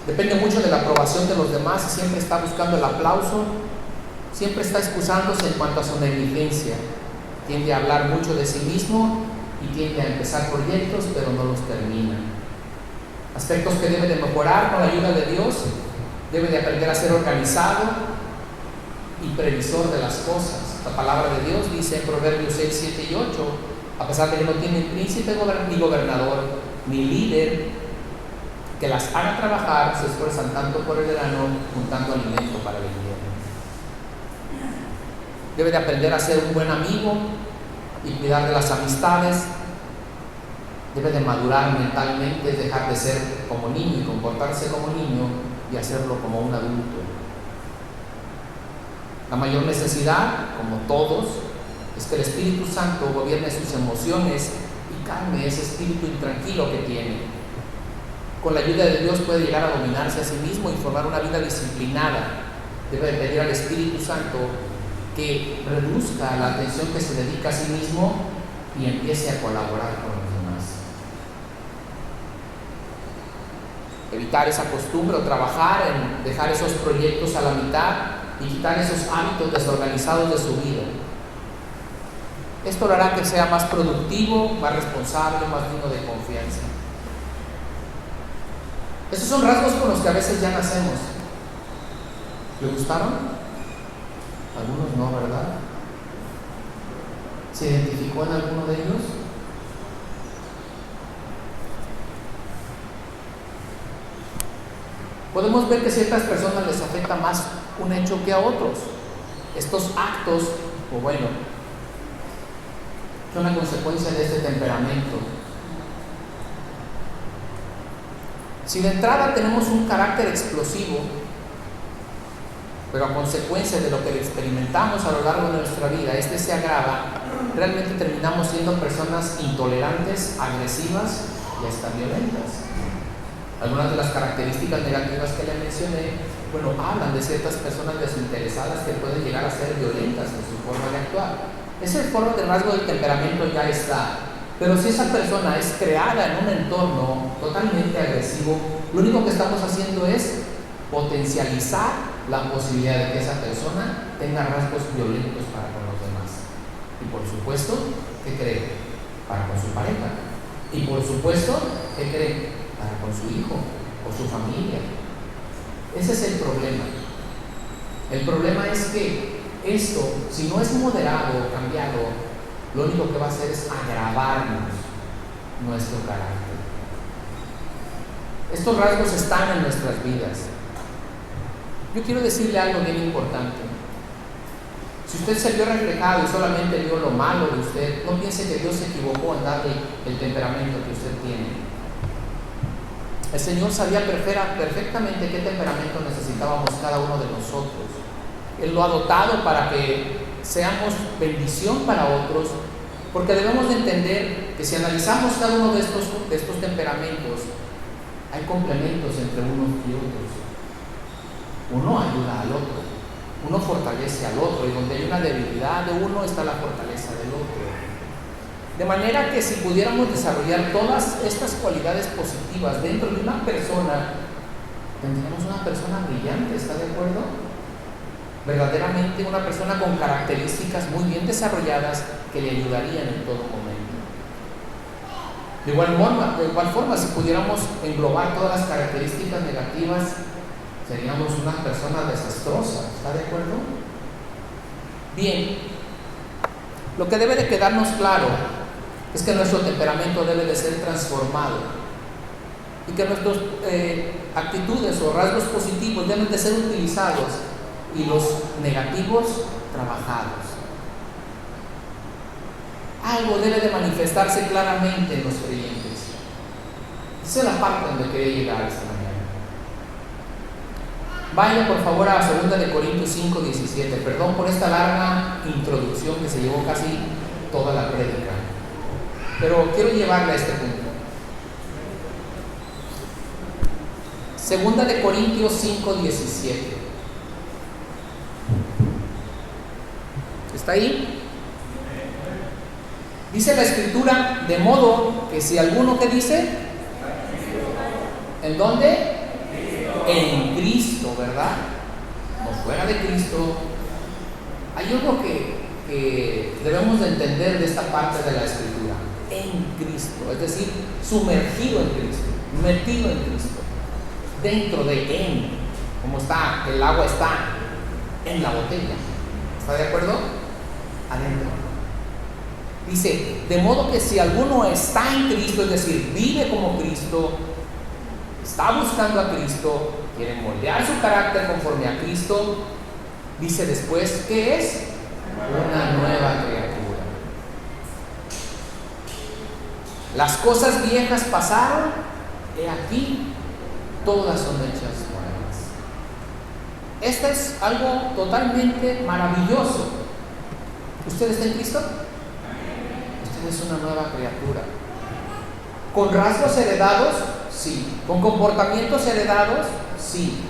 Depende mucho de la aprobación de los demás, siempre está buscando el aplauso, siempre está excusándose en cuanto a su negligencia, tiende a hablar mucho de sí mismo y tiende a empezar proyectos pero no los termina. Aspectos que debe de mejorar con la ayuda de Dios: debe de aprender a ser organizado y previsor de las cosas. La palabra de Dios dice en Proverbios 6, 7 y 8, a pesar de que no tienen príncipe ni gobernador ni líder que las haga trabajar, se esfuerzan tanto por el verano juntando alimento para el invierno. Debe de aprender a ser un buen amigo y cuidar de las amistades. Debe de madurar mentalmente, dejar de ser como niño y comportarse como niño y hacerlo como un adulto. La mayor necesidad, como todos, es que el Espíritu Santo gobierne sus emociones y calme ese espíritu intranquilo que tiene. Con la ayuda de Dios puede llegar a dominarse a sí mismo y formar una vida disciplinada. Debe de pedir al Espíritu Santo que reduzca la atención que se dedica a sí mismo y empiece a colaborar con los demás. Evitar esa costumbre o trabajar en dejar esos proyectos a la mitad y quitar esos hábitos desorganizados de su vida. Esto lo hará que sea más productivo, más responsable, más digno de confianza. Esos son rasgos con los que a veces ya nacemos. ¿Le gustaron? Algunos no, ¿verdad? ¿Se identificó en alguno de ellos? Podemos ver que a ciertas personas les afecta más un hecho que a otros. Estos actos, o bueno, son una consecuencia de este temperamento. Si de entrada tenemos un carácter explosivo, pero a consecuencia de lo que experimentamos a lo largo de nuestra vida, este se agrava, realmente terminamos siendo personas intolerantes, agresivas y hasta violentas. Algunas de las características negativas que le mencioné, bueno, hablan de ciertas personas desinteresadas que pueden llegar a ser violentas en su forma de actuar. Ese forma de rasgo del temperamento ya está, pero si esa persona es creada en un entorno totalmente agresivo, lo único que estamos haciendo es potencializar la posibilidad de que esa persona tenga rasgos violentos para con los demás. Y por supuesto, ¿qué cree? Para con su pareja. Y por supuesto, ¿qué cree? Para con su hijo o su familia. Ese es el problema. El problema es que esto, si no es moderado o cambiado, lo único que va a hacer es agravarnos nuestro carácter. Estos rasgos están en nuestras vidas. Yo quiero decirle algo bien importante. Si usted se vio reflejado y solamente vio lo malo de usted, no piense que Dios se equivocó en darle el temperamento que usted tiene. El Señor sabía perfectamente qué temperamento necesitábamos cada uno de nosotros. Él lo ha dotado para que seamos bendición para otros, porque debemos de entender que si analizamos cada uno de estos temperamentos, hay complementos entre unos y otros. Uno ayuda al otro, uno fortalece al otro, y donde hay una debilidad de uno está la fortaleza del otro. De manera que si pudiéramos desarrollar todas estas cualidades positivas dentro de una persona, tendríamos una persona brillante, ¿está de acuerdo? Verdaderamente una persona con características muy bien desarrolladas que le ayudarían en todo momento. De igual forma, si pudiéramos englobar todas las características negativas, seríamos una persona desastrosa, ¿está de acuerdo? Bien, lo que debe de quedarnos claro es que nuestro temperamento debe de ser transformado y que nuestras actitudes o rasgos positivos deben de ser utilizados y los negativos trabajados. Algo debe de manifestarse claramente en los creyentes. Esa es la parte donde quería llegar esta mañana. Vaya por favor a 2 Corintios 5:17. Perdón por esta larga introducción que se llevó casi toda la prédica, pero quiero llevarle a este punto. 2 Corintios 5:17. ¿Está ahí? Dice la Escritura, de modo que si alguno, ¿qué dice? ¿En dónde? En Cristo, ¿verdad? No fuera de Cristo. Hay algo que debemos de entender de esta parte de la Escritura. En Cristo, es decir, sumergido en Cristo, metido en Cristo, dentro de Él, como está, el agua está en la botella. ¿Está de acuerdo? Adentro. Dice, de modo que si alguno está en Cristo, es decir, vive como Cristo, está buscando a Cristo, quiere moldear su carácter conforme a Cristo, dice después, ¿qué es? Una nueva criatura. Las cosas viejas pasaron, he aquí, todas son hechas nuevas. Esto es algo totalmente maravilloso. ¿Usted está en Cristo? Usted es una nueva criatura. ¿Con rasgos heredados? Sí. ¿Con comportamientos heredados? Sí.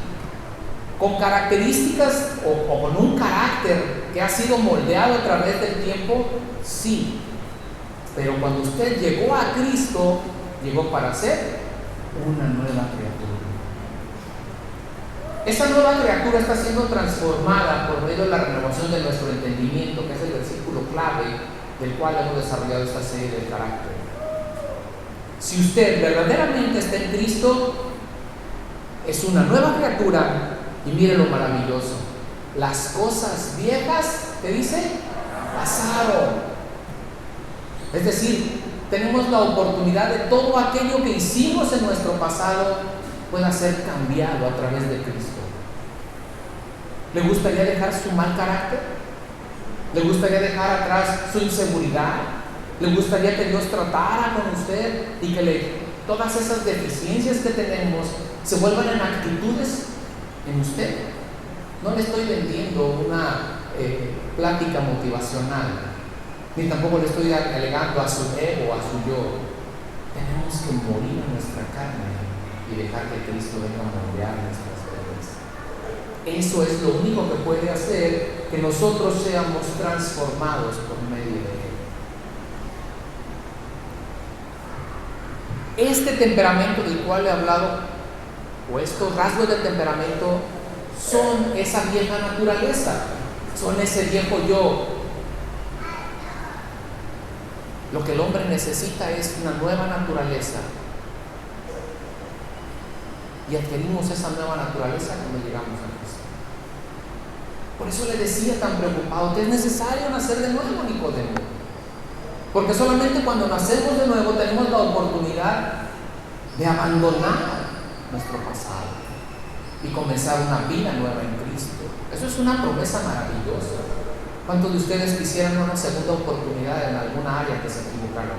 ¿Con características o con un carácter que ha sido moldeado a través del tiempo? Sí. Pero cuando usted llegó a Cristo, llegó para ser una nueva criatura. Esa nueva criatura está siendo transformada por medio de la renovación de nuestro entendimiento, que es el versículo clave del cual hemos desarrollado esta serie del carácter. Si usted verdaderamente está en Cristo, es una nueva criatura, y mire lo maravilloso. Las cosas viejas, ¿qué dice? Pasaron. Es decir, tenemos la oportunidad de todo aquello que hicimos en nuestro pasado pueda ser cambiado a través de Cristo. ¿Le gustaría dejar su mal carácter? ¿Le gustaría dejar atrás su inseguridad? ¿Le gustaría que Dios tratara con usted y que todas esas deficiencias que tenemos se vuelvan en actitudes en usted? No le estoy vendiendo una plática motivacional, ni tampoco le estoy alegando a su ego, a su yo. Tenemos que morir a nuestra carne y dejar que Cristo venga a moldear nuestras vidas. Eso es lo único que puede hacer que nosotros seamos transformados por medio de Él. Este temperamento del cual he hablado, o estos rasgos de temperamento, son esa vieja naturaleza, son ese viejo yo. Lo que el hombre necesita es una nueva naturaleza. Y adquirimos esa nueva naturaleza cuando llegamos a Cristo. Por eso le decía tan preocupado que es necesario nacer de nuevo, Nicodemo. Porque solamente cuando nacemos de nuevo tenemos la oportunidad de abandonar nuestro pasado y comenzar una vida nueva en Cristo. Eso es una promesa maravillosa. ¿Cuántos de ustedes quisieran una segunda oportunidad en alguna área que se equivocaron?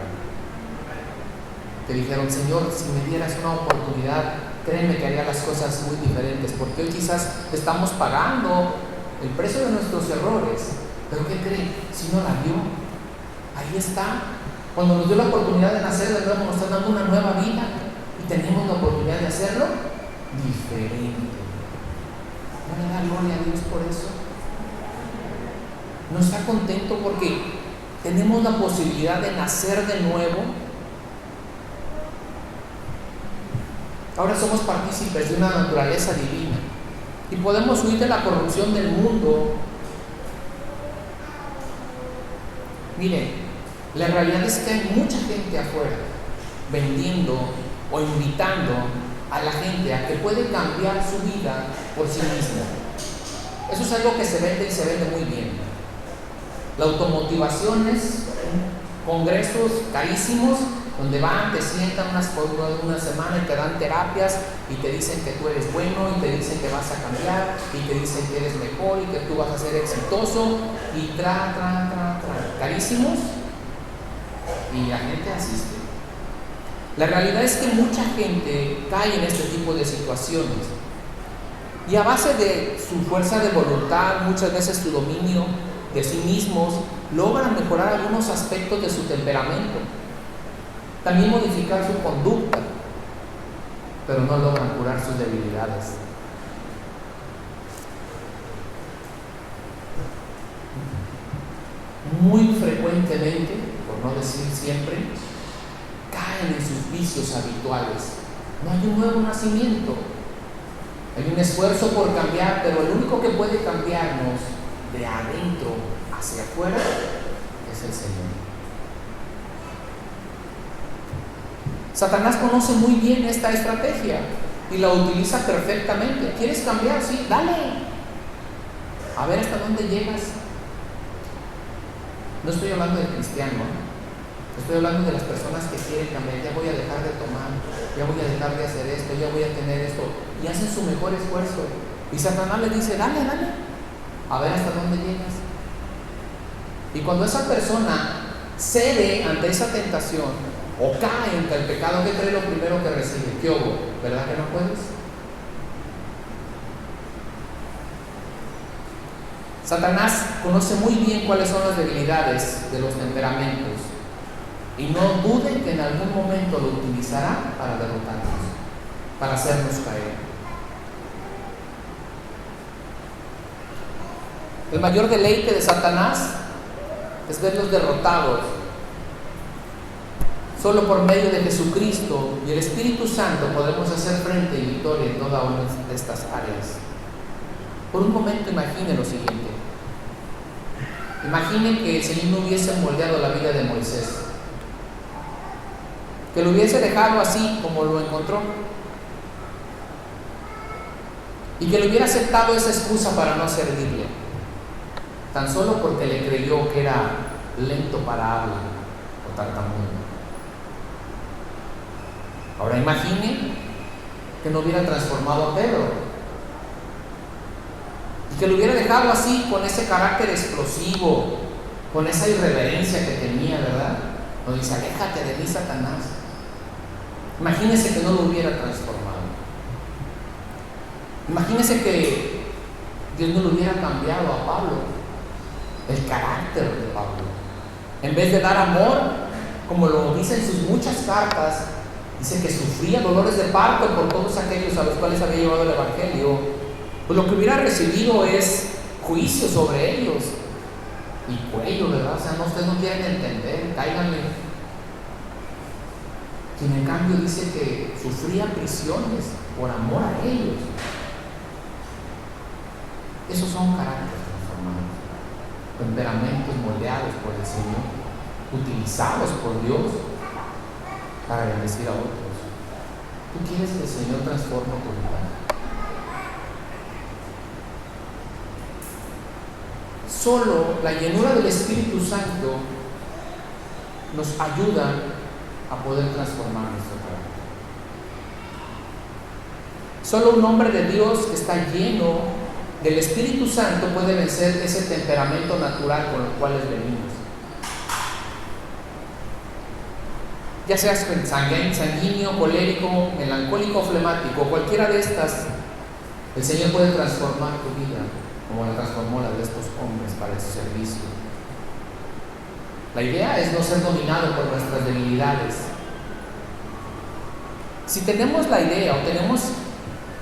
Que dijeron, Señor, si me dieras una oportunidad, créeme que haría las cosas muy diferentes, porque hoy quizás estamos pagando el precio de nuestros errores. Pero ¿qué cree? Si no la vio, ahí está. Cuando nos dio la oportunidad de nacer de nuevo, nos está dando una nueva vida y tenemos la oportunidad de hacerlo diferente. ¿No le da gloria a Dios por eso? ¿No está contento porque tenemos la posibilidad de nacer de nuevo? Ahora somos partícipes de una naturaleza divina y podemos huir de la corrupción del mundo. Mire, la realidad es que hay mucha gente afuera vendiendo o invitando a la gente a que puede cambiar su vida por sí misma. Eso es algo que se vende y se vende muy bien. La automotivación es congresos carísimos donde van, te sientan una semana y te dan terapias y te dicen que tú eres bueno y te dicen que vas a cambiar y te dicen que eres mejor y que tú vas a ser exitoso y carísimos, y la gente asiste. La realidad es que mucha gente cae en este tipo de situaciones y a base de su fuerza de voluntad, muchas veces su dominio de sí mismos, logran mejorar algunos aspectos de su temperamento, también modificar su conducta, pero no logran curar sus debilidades. Muy frecuentemente, por no decir siempre, caen en sus vicios habituales. No hay un nuevo nacimiento, hay un esfuerzo por cambiar, pero el único que puede cambiarnos de adentro hacia afuera es el Señor. Satanás conoce muy bien esta estrategia y la utiliza perfectamente. ¿Quieres cambiar? Sí, dale. A ver hasta dónde llegas. No estoy hablando del cristiano, estoy hablando de las personas que quieren cambiar. Ya voy a dejar de tomar, ya voy a dejar de hacer esto, ya voy a tener esto, y hacen su mejor esfuerzo. Y Satanás le dice, dale, a ver hasta dónde llegas. Y cuando esa persona cede ante esa tentación o cae ante el pecado, ¿qué cree lo primero que recibe? ¿Qué hubo? ¿Verdad que no puedes? Satanás conoce muy bien cuáles son las debilidades de los temperamentos y no duden que en algún momento lo utilizará para derrotarnos, para hacernos caer. El mayor deleite de Satanás es verlos derrotados. Solo por medio de Jesucristo y el Espíritu Santo podemos hacer frente y victoria en toda una de estas áreas. Por un momento imagine lo siguiente. Imaginen que el Señor no hubiese moldeado la vida de Moisés, que lo hubiese dejado así como lo encontró, y que le hubiera aceptado esa excusa para no servirle, tan solo porque le creyó que era lento para hablar o tartamudo. Ahora imagine que no hubiera transformado a Pedro y que lo hubiera dejado así, con ese carácter explosivo, con esa irreverencia que tenía, ¿verdad? Nos dice: aléjate de mí, Satanás. Imagínese que no lo hubiera transformado. Imagínese que Dios no le hubiera cambiado a Pablo el carácter de Pablo. En vez de dar amor, como lo dice en sus muchas cartas, dice que sufría dolores de parto por todos aquellos a los cuales había llevado el Evangelio. Pues lo que hubiera recibido es juicio sobre ellos y cuello, ¿verdad? O sea, no, ustedes no quieren entender, cáiganle. Quien en cambio dice que sufría prisiones por amor a ellos. Esos son caracteres transformados, temperamentos moldeados por el Señor, utilizados por Dios para bendecir a otros. ¿Tú quieres que el Señor transforme tu vida? Solo la llenura del Espíritu Santo nos ayuda a poder transformar nuestro carácter. Solo un hombre de Dios que está lleno del Espíritu Santo puede vencer ese temperamento natural con los cuales venimos. Ya seas sanguíneo, colérico, melancólico o flemático, cualquiera de estas, el Señor puede transformar tu vida como la transformó la de estos hombres para su servicio. La idea es no ser dominado por nuestras debilidades. Si tenemos la idea o tenemos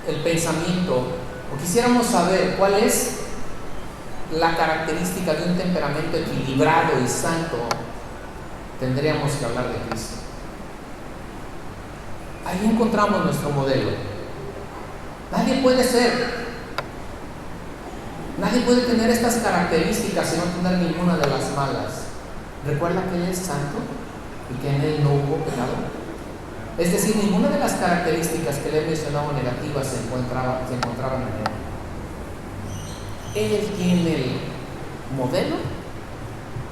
el pensamiento o quisiéramos saber cuál es la característica de un temperamento equilibrado y santo, tendríamos que hablar de Cristo. Ahí encontramos nuestro modelo. Nadie puede tener estas características y no tener ninguna de las malas. Recuerda que Él es santo y que en Él no hubo pecado. Es decir, ninguna de las características que le he mencionado negativas se encontraban en Él. Él tiene el modelo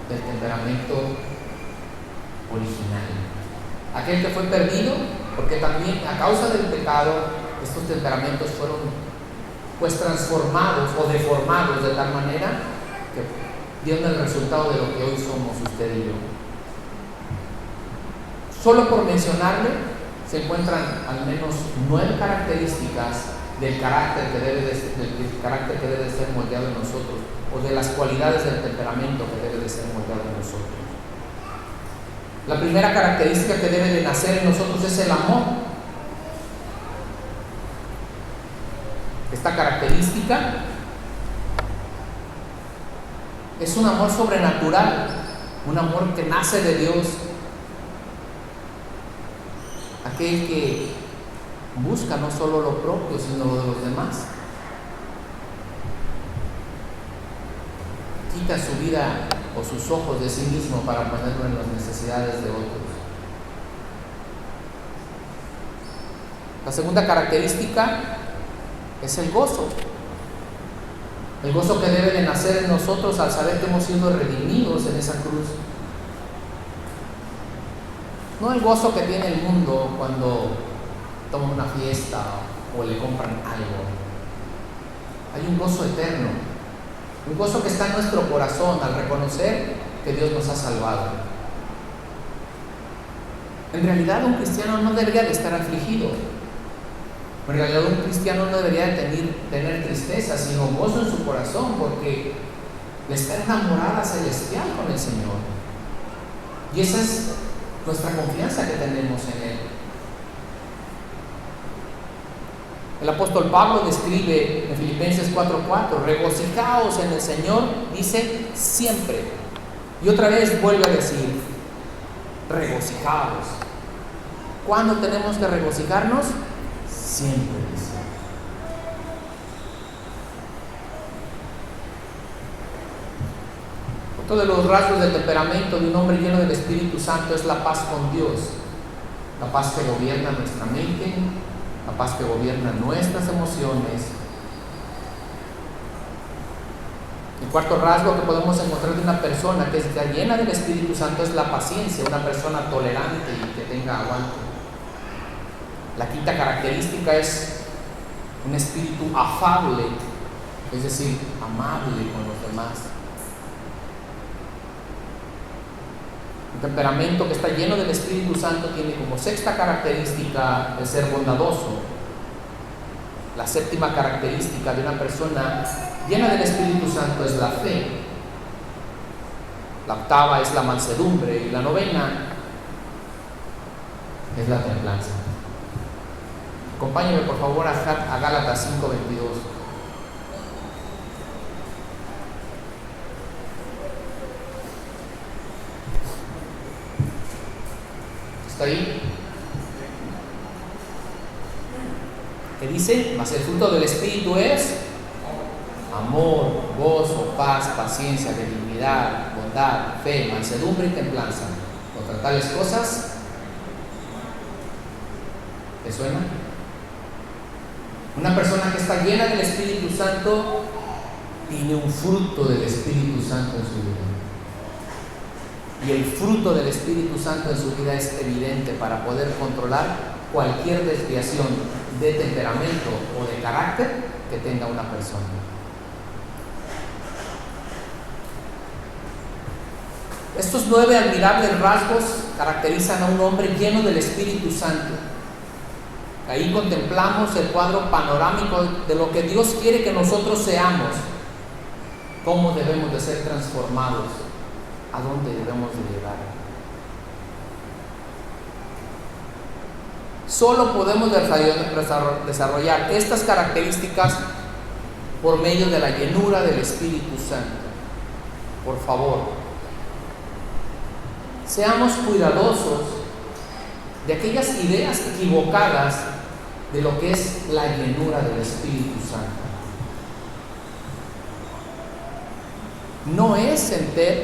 del temperamento original, aquel que fue perdido, porque también a causa del pecado estos temperamentos fueron pues transformados o deformados de tal manera que dieron el resultado de lo que hoy somos usted y yo. Solo por mencionarle, se encuentran al menos 9 características del carácter que debe de ser moldeado en nosotros, o de las cualidades del temperamento que debe de ser moldeado en nosotros. La primera característica que debe de nacer en nosotros es el amor. Esta característica es un amor sobrenatural, un amor que nace de Dios, aquel que busca no solo lo propio, sino lo de los demás. Quita su vida o sus ojos de sí mismo para ponerlo en las necesidades de otros. La segunda característica es el gozo. El gozo que debe de nacer en nosotros al saber que hemos sido redimidos en esa cruz. No el gozo que tiene el mundo cuando toma una fiesta o le compran algo. Hay un gozo eterno, un gozo que está en nuestro corazón al reconocer que Dios nos ha salvado. En realidad un cristiano no debería de estar afligido. En realidad un cristiano no debería de tener tristeza, sino gozo en su corazón, porque le está enamorada celestial con el Señor. Y esa es nuestra confianza que tenemos en Él. El apóstol Pablo describe en Filipenses 4:4: regocijaos en el Señor, dice siempre. Y otra vez vuelve a decir: regocijaos. ¿Cuándo tenemos que regocijarnos? Siempre, dice. Otro de los rasgos del temperamento de un hombre lleno del Espíritu Santo es la paz con Dios. La paz que gobierna nuestra mente, la paz que gobierna nuestras emociones. El cuarto rasgo que podemos encontrar de una persona que está llena del Espíritu Santo es la paciencia, una persona tolerante y que tenga aguante. La quinta característica es un espíritu afable, es decir, amable con los demás. Un temperamento que está lleno del Espíritu Santo tiene como sexta característica el ser bondadoso. La séptima característica de una persona llena del Espíritu Santo es la fe. La octava es la mansedumbre y la novena es la templanza. Acompáñenme por favor a Gálatas 5:22. ¿Está ahí? ¿Qué dice? Mas el fruto del Espíritu es amor, gozo, paz, paciencia, benignidad, bondad, fe, mansedumbre y templanza. Contra tales cosas, ¿te suena? Una persona que está llena del Espíritu Santo tiene un fruto del Espíritu Santo en su vida. Y el fruto del Espíritu Santo en su vida es evidente para poder controlar cualquier desviación de temperamento o de carácter que tenga una persona. Estos 9 admirables rasgos caracterizan a un hombre lleno del Espíritu Santo. Ahí contemplamos el cuadro panorámico de lo que Dios quiere que nosotros seamos, cómo debemos de ser transformados, a dónde debemos de llegar. Solo podemos desarrollar estas características por medio de la llenura del Espíritu Santo. Por favor, seamos cuidadosos de aquellas ideas equivocadas de lo que es la llenura del Espíritu Santo. No es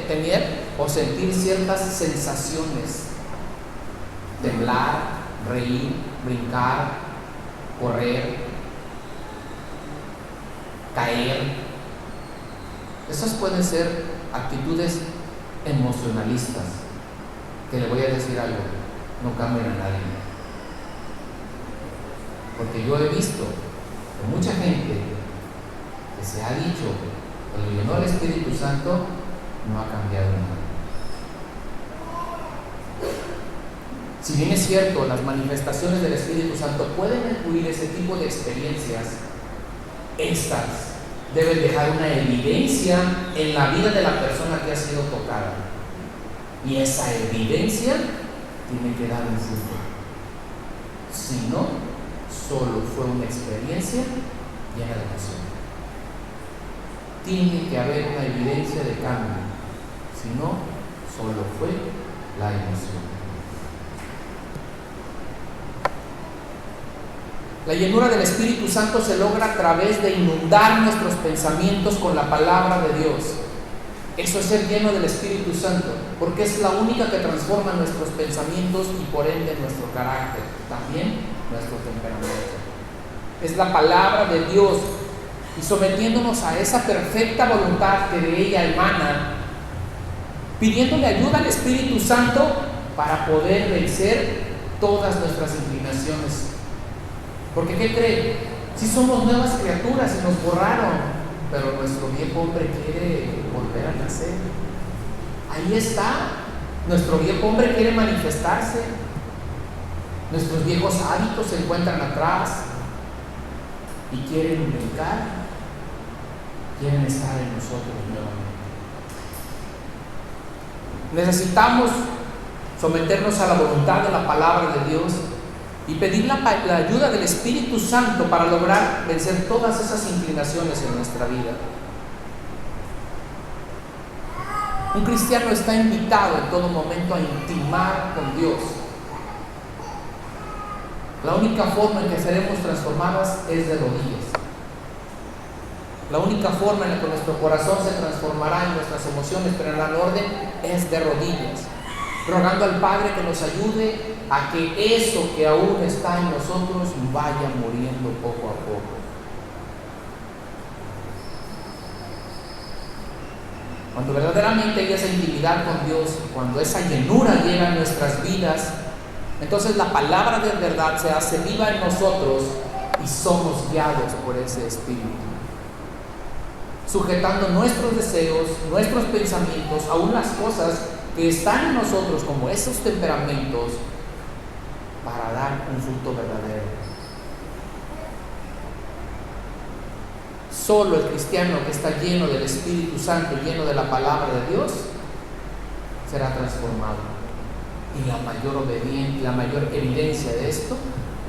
tener o sentir ciertas sensaciones, temblar, reír, brincar, correr, caer. Esas pueden ser actitudes emocionalistas, que le voy a decir algo, no cambian a nadie. Porque yo he visto que mucha gente que se ha dicho que lo llenó el Espíritu Santo no ha cambiado nada. Si bien es cierto, las manifestaciones del Espíritu Santo pueden incluir ese tipo de experiencias, estas deben dejar una evidencia en la vida de la persona que ha sido tocada. Y esa evidencia tiene que dar un fruto. Si no, solo fue una experiencia llena de pasión. Tiene que haber una evidencia de cambio. Si no, solo fue la emoción. La llenura del Espíritu Santo se logra a través de inundar nuestros pensamientos con la palabra de Dios. Eso es ser lleno del Espíritu Santo, porque es la única que transforma nuestros pensamientos y por ende nuestro carácter, también nuestro temperamento. Es la palabra de Dios, y sometiéndonos a esa perfecta voluntad que de ella emana, pidiéndole ayuda al Espíritu Santo para poder vencer todas nuestras inclinaciones. Porque ¿qué creen? Si somos nuevas criaturas y nos borraron, pero nuestro viejo hombre quiere volver a nacer. Ahí está. Nuestro viejo hombre quiere manifestarse. Nuestros viejos hábitos se encuentran atrás y quieren brincar, quieren estar en nosotros nuevamente. Necesitamos someternos a la voluntad de la palabra de Dios y pedir la ayuda del Espíritu Santo para lograr vencer todas esas inclinaciones en nuestra vida. Un cristiano está invitado en todo momento a intimar con Dios. La única forma en que seremos transformadas es de rodillas. La única forma en la que nuestro corazón se transformará en nuestras emociones, pero en el orden, es de rodillas, rogando al Padre que nos ayude a que eso que aún está en nosotros vaya muriendo poco a poco. Cuando verdaderamente hay esa intimidad con Dios, cuando esa llenura llega a nuestras vidas, entonces la palabra de verdad se hace viva en nosotros y somos guiados por ese Espíritu, sujetando nuestros deseos, nuestros pensamientos, aún las cosas que están en nosotros como esos temperamentos, para dar un fruto verdadero. Solo el cristiano que está lleno del Espíritu Santo, lleno de la palabra de Dios, será transformado. Y la mayor evidencia de esto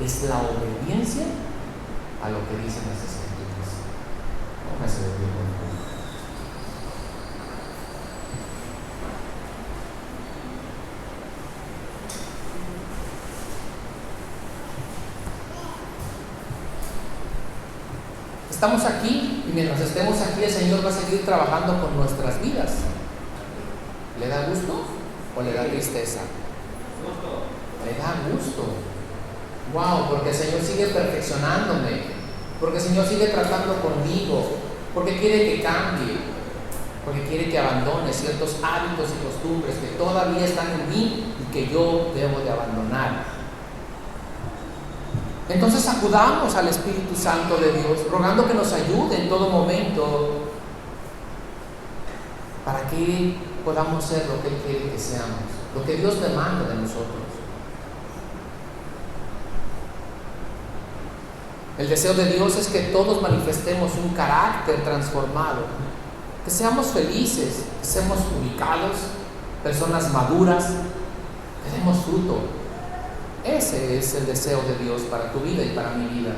es la obediencia a lo que dicen las Escrituras. Póngase de pie, por favor. Estamos aquí y mientras estemos aquí el Señor va a seguir trabajando con nuestras vidas. ¿Le da gusto o le da tristeza? Le da gusto. Wow, porque el Señor sigue perfeccionándome, porque el Señor sigue tratando conmigo, porque quiere que cambie, porque quiere que abandone ciertos hábitos y costumbres que todavía están en mí y que yo debo de abandonar. Entonces acudamos al Espíritu Santo de Dios, rogando que nos ayude en todo momento para que podamos ser lo que Él quiere que seamos, lo que Dios demanda de nosotros. El deseo de Dios es que todos manifestemos un carácter transformado, que seamos felices, que seamos ubicados, personas maduras, que demos fruto. Ese es el deseo de Dios para tu vida y para mi vida.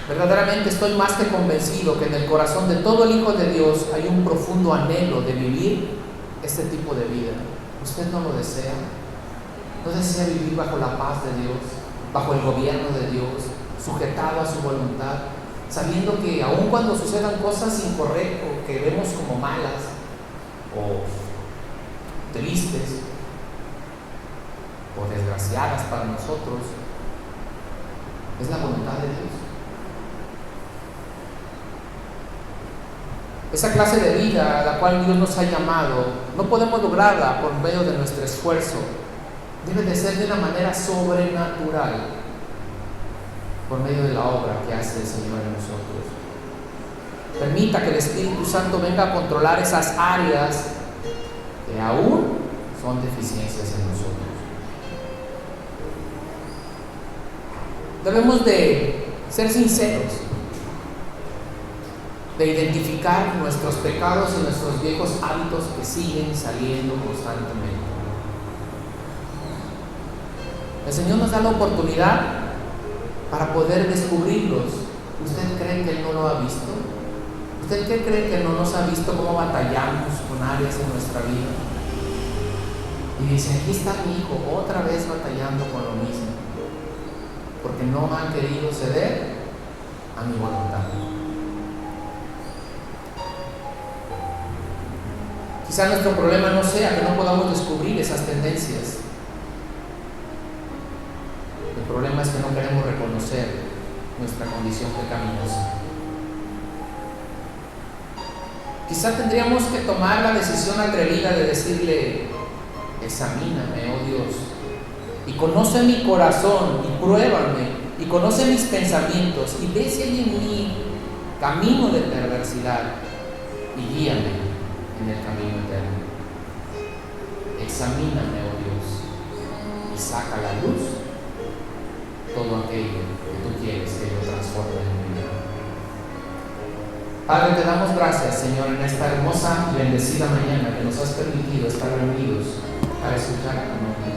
Verdaderamente estoy más que convencido que en el corazón de todo el Hijo de Dios hay un profundo anhelo de vivir este tipo de vida. ¿Usted no lo desea? ¿No desea vivir bajo la paz de Dios, bajo el gobierno de Dios, sujetado a su voluntad, sabiendo que aun cuando sucedan cosas incorrectas, que vemos como malas, o tristes o desgraciadas para nosotros, es la voluntad de Dios? Esa clase de vida a la cual Dios nos ha llamado, no podemos lograrla por medio de nuestro esfuerzo. Debe de ser de una manera sobrenatural, por medio de la obra que hace el Señor en nosotros. Permita que el Espíritu Santo venga a controlar esas áreas que aún son deficiencias en nosotros. Debemos de ser sinceros, de identificar nuestros pecados y nuestros viejos hábitos que siguen saliendo constantemente. El Señor nos da la oportunidad para poder descubrirlos. ¿Usted cree que Él no lo ha visto? ¿Usted qué cree que no nos ha visto cómo batallamos con áreas en nuestra vida? Y dice, aquí está mi hijo otra vez batallando con lo mismo, porque no han querido ceder a mi voluntad. Quizá nuestro problema no sea que no podamos descubrir esas tendencias. El problema es que no queremos reconocer nuestra condición pecaminosa. Quizá tendríamos que tomar la decisión atrevida de decirle, examíname, oh Dios, y conoce mi corazón, y pruébame, y conoce mis pensamientos, y ve si hay en mí camino de perversidad, y guíame en el camino eterno. Examíname, oh Dios, y saca a la luz todo aquello que tú quieres que yo transforme en mi vida. Padre, te damos gracias, Señor, en esta hermosa y bendecida mañana que nos has permitido estar reunidos para escuchar tu nombre,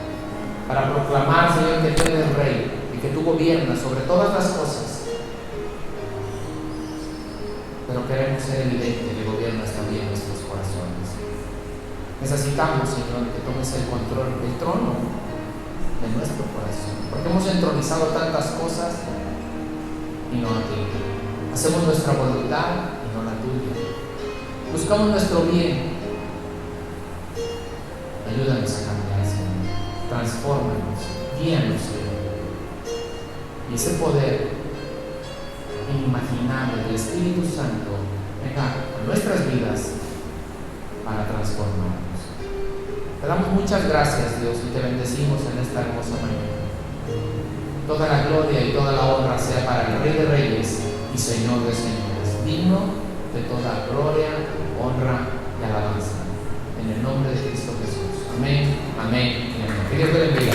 para proclamar, Señor, que tú eres Rey y que tú gobiernas sobre todas las cosas. Pero queremos ser evidente que gobiernas también nuestros corazones. Necesitamos, Señor, que tomes el control del trono de nuestro corazón, porque hemos entronizado tantas cosas y no a ti. Hacemos nuestra voluntad y no la tuya. Buscamos nuestro bien. Ayúdanos a cambiar, Señor. Transfórmanos, guíanos, Señor. Y ese poder inimaginable del Espíritu Santo venga a nuestras vidas para transformarnos. Te damos muchas gracias, Dios, y te bendecimos en esta hermosa mañana. Toda la gloria y toda la honra sea para el Rey de Reyes y Señor de Señores, digno de toda gloria, honra y alabanza. En el nombre de Cristo Jesús. Amén, amén y amén. Que Dios te bendiga.